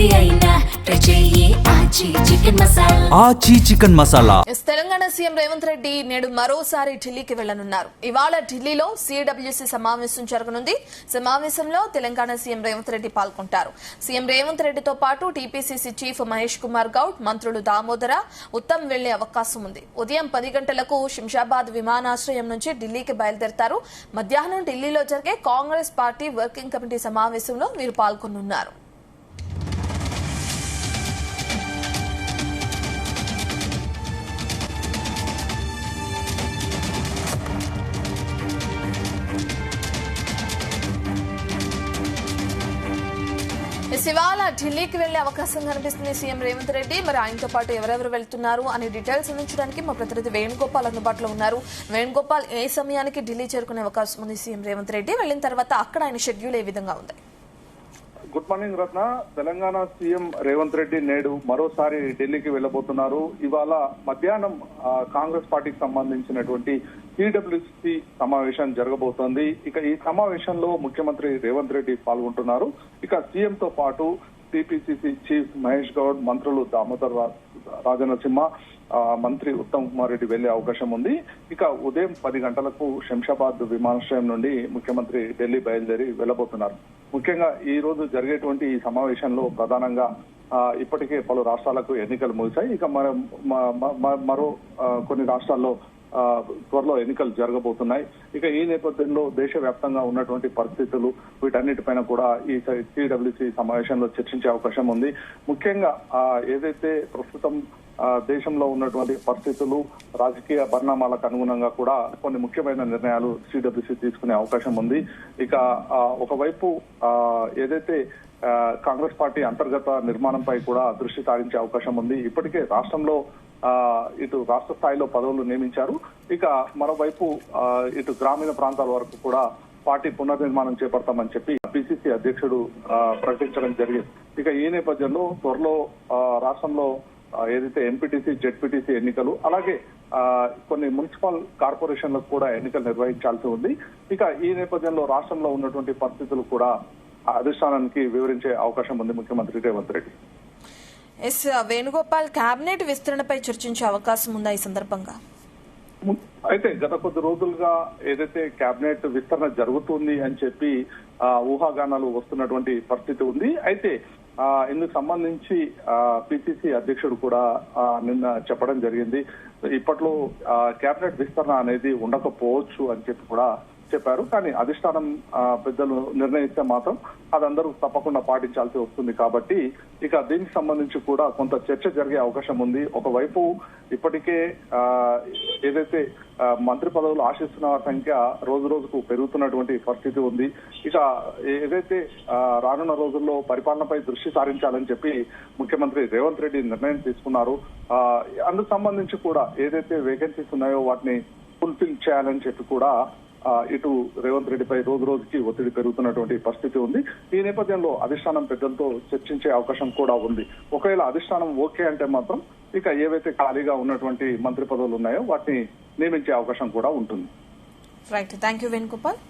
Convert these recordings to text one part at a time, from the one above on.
ఏది అయినా ట్రై చెయ్యి ఆచి చికెన్ మసాలా. ఆచి చికెన్ మసాలా. తెలంగాణ సీఎం రేవంత్ రెడ్డి నేడు మరోసారి ఢిల్లీకి వెళ్లనున్నారు. ఇవాళ ఢిల్లీలో సిడబ్ల్యూసీ సమావేశం జరగనుంది. సమావేశంలో తెలంగాణ సీఎం రేవంత్ రెడ్డి పాల్గొంటారు. సీఎం రేవంత్ రెడ్డితో పాటు టీపీసీసీ చీఫ్ మహేష్ కుమార్ గౌడ్, మంత్రులు దామోదర, ఉత్తమ్ వెళ్లే అవకాశం ఉంది. ఉదయం 10 గంటలకు శంషాబాద్ విమానాశ్రయం నుంచి ఢిల్లీకి బయలుదేరతారు. మధ్యాహ్నం ఢిల్లీలో జరిగే కాంగ్రెస్ పార్టీ వర్కింగ్ కమిటీ సమావేశంలో వీరు పాల్గొనున్నారు. ఇవాళ ఢిల్లీకి వెళ్లే అవకాశం కనిపిస్తుంది సీఎం రేవంత్ రెడ్డి. మరి ఆయనతో పాటు ఎవరెవరు వెళ్తున్నారు అనే డీటెయిల్స్ అందించడానికి మా ప్రతినిధి వేణుగోపాల్ అందుబాటులో ఉన్నారు. వేణుగోపాల్, ఏ సమయానికి ఢిల్లీ చేరుకునే అవకాశం ఉంది సీఎం రేవంత్ రెడ్డి? వెళ్లిన తర్వాత అక్కడ ఆయన షెడ్యూల్ ఏ విధంగా ఉంది? గుడ్ మార్నింగ్ రత్న. తెలంగాణ సీఎం రేవంత్ రెడ్డి నేడు మరోసారి ఢిల్లీకి వెళ్లబోతున్నారు. ఇవాళ మధ్యాహ్నం కాంగ్రెస్ పార్టీకి సంబంధించినటువంటి సిడబ్ల్యూసీ సమావేశం జరగబోతోంది. ఇక ఈ సమావేశంలో ముఖ్యమంత్రి రేవంత్ రెడ్డి పాల్గొంటున్నారు. ఇక సీఎంతో పాటు టీపీసీసీ చీఫ్ మహేష్ గౌడ్, మంత్రులు దామోదర్ రాజనరసింహ, మంత్రి ఉత్తమ్ కుమార్ రెడ్డి వెళ్లే అవకాశం ఉంది. ఇక ఉదయం 10 గంటలకు శంషాబాద్ విమానాశ్రయం నుండి ముఖ్యమంత్రి ఢిల్లీ బయలుదేరి వెళ్లబోతున్నారు. ముఖ్యంగా ఈ రోజు జరిగేటువంటి ఈ సమావేశంలో ప్రధానంగా ఇప్పటికే పలు రాష్ట్రాలకు ఎన్నికలు ముగిశాయి. ఇక మరో కొన్ని రాష్ట్రాల్లో త్వరలో ఎన్నికలు జరగబోతున్నాయి. ఇక ఈ నేపథ్యంలో దేశవ్యాప్తంగా ఉన్నటువంటి పరిస్థితులు వీటన్నిటిపైన కూడా ఈ సిడబ్ల్యూసీ సమావేశంలో చర్చించే అవకాశం ఉంది. ముఖ్యంగా ఏదైతే ప్రస్తుతం దేశంలో ఉన్నటువంటి పరిస్థితులు, రాజకీయ పరిణామాలకు అనుగుణంగా కూడా కొన్ని ముఖ్యమైన నిర్ణయాలు సిడబ్ల్యూసీ తీసుకునే అవకాశం ఉంది. ఇక ఒకవైపు ఏదైతే కాంగ్రెస్ పార్టీ అంతర్గత నిర్మాణంపై కూడా దృష్టి సారించే అవకాశం ఉంది. ఇప్పటికే రాష్ట్రంలో ఇటు రాష్ట్ర స్థాయిలో పదవులు నియమించారు. ఇక మరోవైపు ఇటు గ్రామీణ ప్రాంతాల వరకు కూడా పార్టీ పునర్నిర్మాణం చేపడతామని చెప్పి పిసిసి అధ్యక్షుడు ప్రకటించడం జరిగింది. ఇక ఈ నేపథ్యంలో త్వరలో రాష్ట్రంలో ఏదైతే ఎంపీటీసీ, జెడ్పీటీసీ ఎన్నికలు, అలాగే కొన్ని మున్సిపల్ కార్పొరేషన్లకు కూడా ఎన్నికలు నిర్వహించాల్సి ఉంది. ఇక ఈ నేపథ్యంలో రాష్ట్రంలో ఉన్నటువంటి పరిస్థితులు కూడా అధిష్టానానికి వివరించే అవకాశం ఉంది ముఖ్యమంత్రి రేవంత్ రెడ్డి. వేణుగోపాల్, కేబినెట్ విస్తరణపై చర్చించే అవకాశం ఉందా ఈ సందర్భంగా? అయితే గత కొద్ది రోజులుగా ఏదైతే కేబినెట్ విస్తరణ జరుగుతుంది అని చెప్పి ఊహాగానాలు వస్తున్నటువంటి పరిస్థితి ఉంది. అయితే ఇందుకు సంబంధించి పిసిసి అధ్యక్షుడు కూడా నిన్న చెప్పడం జరిగింది. ఇప్పట్లో కేబినెట్ విస్తరణ అనేది ఉండకపోవచ్చు అని చెప్పి కూడా చెప్పారు. కానీ అధిష్టానం పెద్దలు నిర్ణయిస్తే మాత్రం అదందరూ తప్పకుండా పాటించాల్సి వస్తుంది. కాబట్టి ఇక దీనికి సంబంధించి కూడా కొంత చర్చ జరిగే అవకాశం ఉంది. ఒకవైపు ఇప్పటికే ఏదైతే మంత్రి పదవులు ఆశిస్తున్న సంఖ్య రోజు రోజుకు పెరుగుతున్నటువంటి పరిస్థితి ఉంది. ఇక ఏదైతే రానున్న రోజుల్లో పరిపాలనపై దృష్టి సారించాలని చెప్పి ముఖ్యమంత్రి రేవంత్ రెడ్డి నిర్ణయం తీసుకున్నారు. అందుకు సంబంధించి కూడా ఏదైతే వేకెన్సీస్ ఉన్నాయో వాటిని ఫుల్ఫిల్ చేయాలని చెప్పి కూడా ఇటు రేవంత్ రెడ్డిపై రోజు రోజుకి ఒత్తిడి పెరుగుతున్నటువంటి పరిస్థితి ఉంది. ఈ నేపథ్యంలో అధిష్టానం పెద్దలతో చర్చించే అవకాశం కూడా ఉంది. ఒకవేళ అధిష్టానం ఓకే అంటే మాత్రం ఇక ఏవైతే ఖాళీగా ఉన్నటువంటి మంత్రి పదవులు ఉన్నాయో వాటిని నియమించే అవకాశం కూడా ఉంటుంది. Right, thank you Venugopal.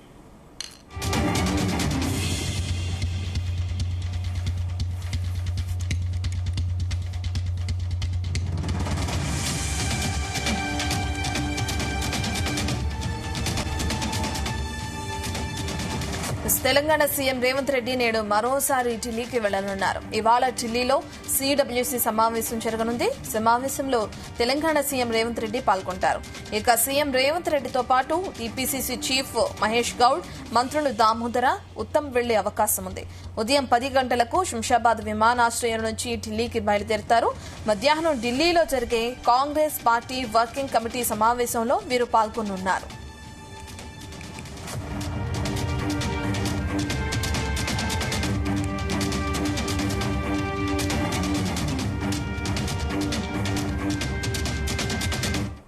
Telangana CM Revanth Reddy నేడు మరోసారి ఢిల్లీకి వెళ్లనున్నారు. ఇవాళ ఢిల్లీలో సిడబ్ల్యూసీ సమావేశం జరగనుంది. సమావేశంలో తెలంగాణ సీఎం రేవంత్ రెడ్డి పాల్గొంటారు. ఇక సీఎం రేవంత్ రెడ్డితో పాటు టీపీసీసీ చీఫ్ మహేష్ గౌడ్, మంత్రులు దామోదర, ఉత్తమ్ వెళ్లే అవకాశం ఉంది. ఉదయం 10 గంటలకు శంషాబాద్ విమానాశ్రయం నుంచి ఢిల్లీకి బయలుదేరతారు. మధ్యాహ్నం ఢిల్లీలో జరిగే కాంగ్రెస్ పార్టీ వర్కింగ్ కమిటీ సమావేశంలో వీరు పాల్గొనున్నారు.